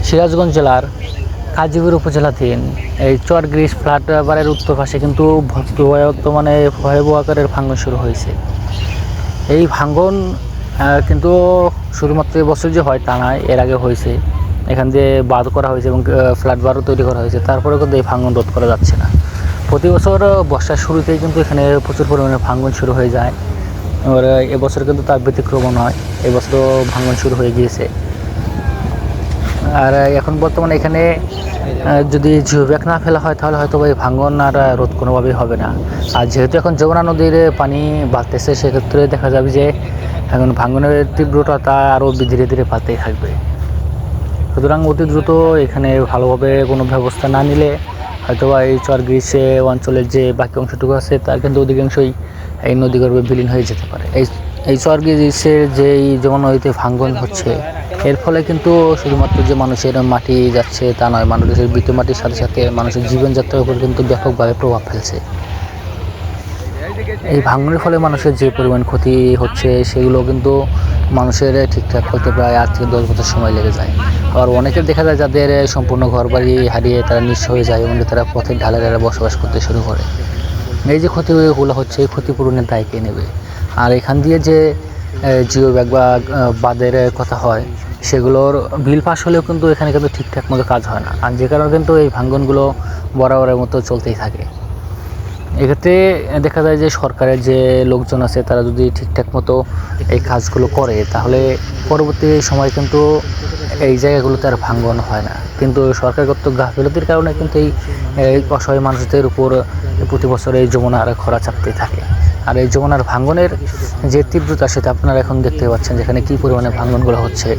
সিরাজগঞ্জ জেলার কাজীপুর উপজেলাধীন এই চরগ্রিস ফ্ল্যাটবারের উত্তর পাশে কিন্তু বর্তমানে ভয়াবহ আকারের ভাঙন শুরু হয়েছে। এই ভাঙন কিন্তু শুধুমাত্র এবছর যে হয় তা নয়, এর আগে হয়েছে। এখান দিয়ে বাঁধ করা হয়েছে এবং ফ্ল্যাটবারও তৈরি করা হয়েছে, তারপরেও কিন্তু এই ভাঙন রোধ করা যাচ্ছে না। প্রতি বছর বর্ষার শুরুতেই কিন্তু এখানে প্রচুর পরিমাণে ভাঙন শুরু হয়ে যায়। এবার এবছর কিন্তু তার ব্যতিক্রম নয়, এবছরও ভাঙন শুরু হয়ে গিয়েছে। আর এখন বর্তমানে এখানে যদি জিও ব্যাগ না ফেলা হয় তাহলে হয়তো এই ভাঙন আর রোধ কোনোভাবেই হবে না। আর যেহেতু এখন যমুনা নদীর পানি বাড়তেছে, সেক্ষেত্রে দেখা যাবে যে এখন ভাঙনের তীব্রতা আরও ধীরে ধীরে বাড়তেই থাকবে। সুতরাং অতি দ্রুত এখানে ভালোভাবে কোনো ব্যবস্থা না নিলে হয়তোবা এই চরগ্রিসে অঞ্চলের যে বাকি অংশটুকু আছে তার কিন্তু অধিকাংশই এই নদীগর্ভে বিলীন হয়ে যেতে পারে। এই চরগ্রিসের যে যমুনা নদীতে ভাঙন হচ্ছে, এর ফলে কিন্তু শুধুমাত্র যে মানুষের মাটি যাচ্ছে তা নয়, মানুষের বৃত মাটির সাথে সাথে মানুষের জীবনযাত্রার উপর কিন্তু ব্যাপকভাবে প্রভাব ফেলছে। এই ভাঙনের ফলে মানুষের যে পরিমাণ ক্ষতি হচ্ছে সেগুলো কিন্তু মানুষের ঠিকঠাক করতে প্রায় 8 থেকে 10 বছর সময় লেগে যায়। আর অনেকের দেখা যায় যাদের সম্পূর্ণ ঘরবাড়ি হারিয়ে তারা নিঃস্ব হয়ে যায় এবং তারা পথের ঢালে ঢালে বসবাস করতে শুরু করে। এই যে ক্ষতিগুলো হচ্ছে, এই ক্ষতিপূরণের দায় কে নেবে? আর এখান দিয়ে যে জিও ব্যাগ বা বাঁধের কথা হয়, সেগুলোর বিল পাস হলেও কিন্তু এখানে কিন্তু ঠিকঠাক মতো কাজ হয় না, আর যে কারণে কিন্তু এই ভাঙনগুলো বরাবরের মতো চলতেই থাকে। এক্ষেত্রে দেখা যায় যে সরকারের যে লোকজন আছে তারা যদি ঠিকঠাক মতো এই কাজগুলো করে তাহলে পরবর্তী সময় কিন্তু এই জায়গাগুলোতে আর ভাঙন হয় না। কিন্তু সরকার কর্তৃক গাফিলতির কারণে কিন্তু এই অসহায় মানুষদের উপর প্রতি বছর এই যমুনার খরা চাপতে থাকে। আর এই যমুনার ভাঙনের যে তীব্রতা সেটা আপনারা এখন দেখতে পাচ্ছেন, যেখানে কী পরিমাণে ভাঙনগুলো হচ্ছে।